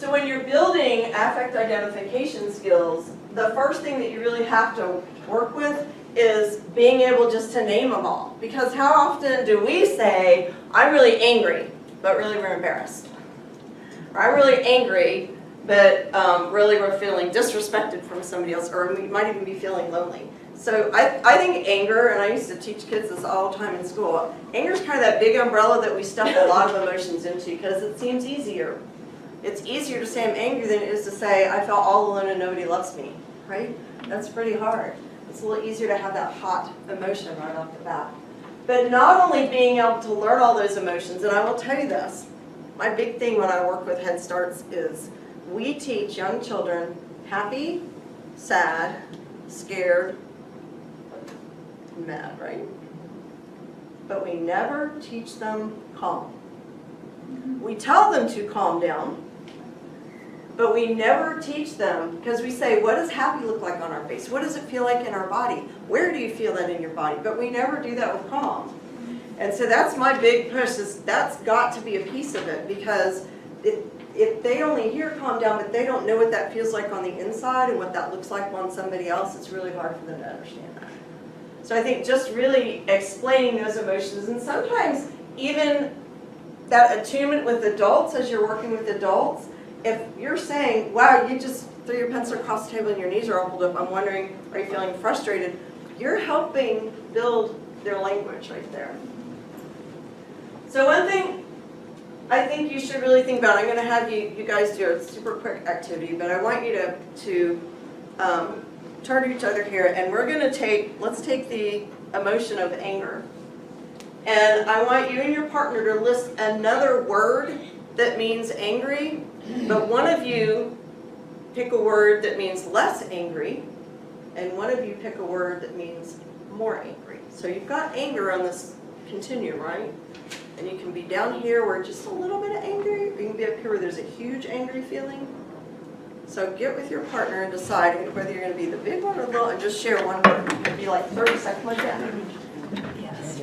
So when you're building affect identification skills, the first thing that you really have to work with is being able just to name them all. Because how often do we say, I'm really angry, but really we're embarrassed? Or I'm really angry, but really we're feeling disrespected from somebody else, or we might even be feeling lonely. So I think anger, and I used to teach kids this all the time in school, anger is kind of that big umbrella that we stuff a lot of emotions into because it seems easier. It's easier to say I'm angry than it is to say I felt all alone and nobody loves me, right? That's pretty hard. It's a little easier to have that hot emotion right off the bat. But not only being able to learn all those emotions, and I will tell you this, my big thing when I work with Head Starts is we teach young children happy, sad, scared, mad, right? But we never teach them calm. We tell them to calm down, but we never teach them, because we say, what does happy look like on our face? What does it feel like in our body? Where do you feel that in your body? But we never do that with calm. And so that's my big push, is that's got to be a piece of it, because if they only hear calm down, but they don't know what that feels like on the inside and what that looks like on somebody else, it's really hard for them to understand that. So I think just really explaining those emotions, and sometimes even that attunement with adults as you're working with adults, if you're saying, wow, you just threw your pencil across the table and your knees are all pulled up, I'm wondering, are you feeling frustrated? You're helping build their language right there. So one thing I think you should really think about, I'm going to have you guys do a super quick activity, but I want you to turn to each other here, and we're going to let's take the emotion of anger. And I want you and your partner to list another word that means angry, but one of you pick a word that means less angry, and one of you pick a word that means more angry. So you've got anger on this continuum, right? And you can be down here where just a little bit of anger, or you can be up here where there's a huge angry feeling. So get with your partner and decide whether you're going to be the big one or the little, and just share one word. It'll be like 30 seconds like that. Yes.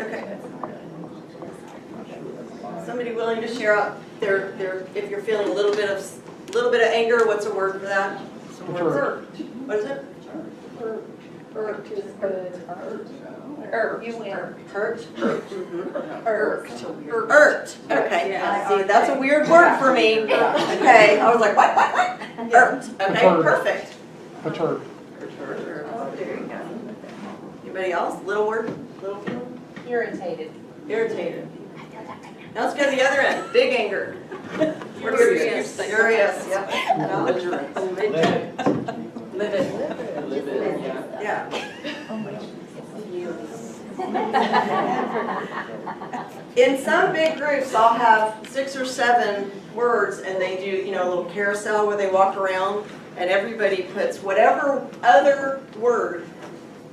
Okay. Somebody willing to share out their if you're feeling a little bit of anger, what's a word for that? Hurt. What is it? Hurt. You win. Hurt. Hurt. Okay. See, that's a weird word for me. Okay. I was like, what? Hurt. Okay. Perfect. Perturbed. Oh, there you go. Anybody else? Little word? Little feeling? Irritated. Irritated. Now let's go to the other end. Big anger. Furious. Furious. Yep. Livid. Yeah. In some big groups, I'll have 6 or 7 words, and they do, a little carousel where they walk around, and everybody puts whatever other word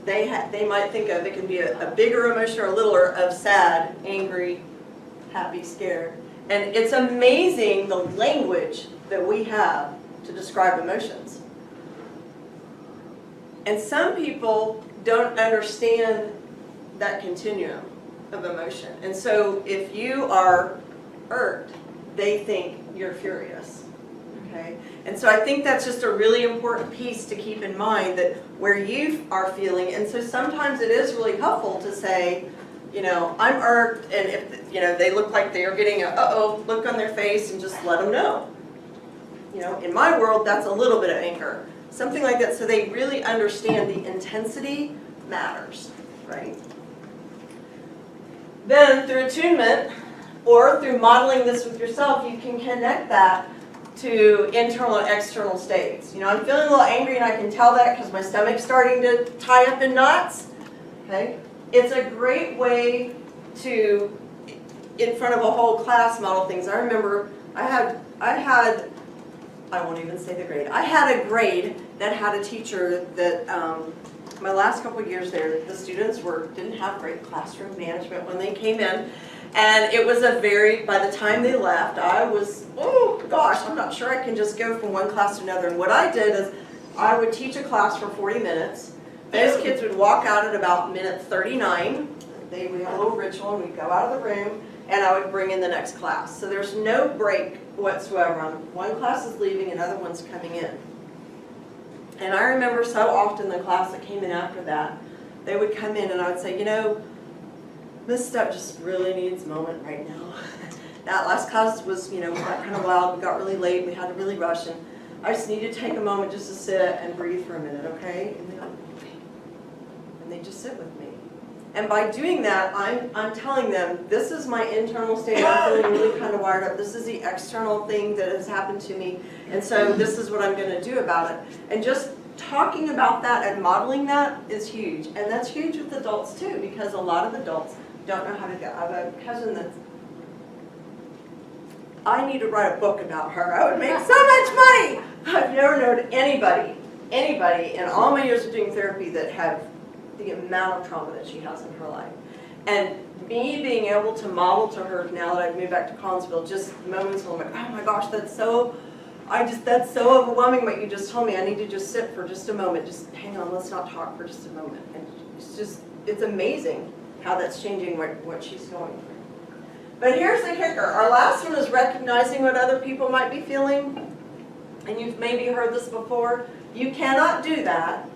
they might think of. It can be a bigger emotion or a littler of sad, angry, happy, scared. And it's amazing the language that we have to describe emotions. And some people don't understand that continuum of emotion. And so if you are irked, they think you're furious. Okay? And so I think that's just a really important piece to keep in mind, that where you are feeling, and so sometimes it is really helpful to say, I'm irked, and if they look like they are getting a uh-oh look on their face, and just let them know. In my world, that's a little bit of anger. Something like that, so they really understand the intensity matters, right? Then through attunement, or through modeling this with yourself, you can connect that to internal and external states. I'm feeling a little angry, and I can tell that because my stomach's starting to tie up in knots. Okay? It's a great way to, in front of a whole class, model things. I remember I had I won't even say the grade. I had a grade that had a teacher that, my last couple of years there, the students didn't have great classroom management when they came in. And it was by the time they left, I was, oh gosh, I'm not sure I can just go from one class to another. And what I did is I would teach a class for 40 minutes. Those kids would walk out at about minute 39. We had a little ritual and we'd go out of the room and I would bring in the next class. So there's no break whatsoever. One class is leaving, another one's coming in. And I remember so often the class that came in after that, they would come in and I would say, you know, Miss Stepp just really needs a moment right now. That last class was, you know, we got kind of wild, we got really late, we had to really rush, and I just need to take a moment just to sit and breathe for a minute, okay? And they go, okay. And they just sit with me. And by doing that, I'm telling them, this is my internal state, I'm feeling really kind of wired up, this is the external thing that has happened to me, and so this is what I'm going to do about it. And just talking about that and modeling that is huge. And that's huge with adults too, because a lot of adults don't know how to go. I have a cousin that's, I need to write a book about her. I would make so much money. I've never known anybody in all my years of doing therapy that have the amount of trauma that she has in her life. And me being able to model to her now that I've moved back to Collinsville, just moments when I'm like, oh my gosh, that's so overwhelming what you just told me. I need to just sit for just a moment. Just hang on, let's not talk for just a moment. And it's amazing how that's changing what she's going through. But here's the kicker. Our last one is recognizing what other people might be feeling. And you've maybe heard this before. You cannot do that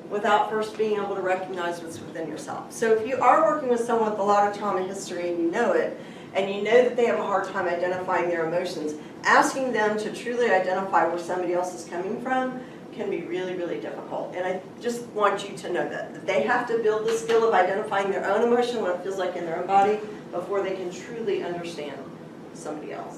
without first being able to recognize what's within yourself. So if you are working with someone with a lot of trauma history and you know it, and you know that they have a hard time identifying their emotions, asking them to truly identify where somebody else is coming from can be really, really difficult. And I just want you to know that they have to build the skill of identifying their own emotion, what it feels like in their own body, before they can truly understand somebody else.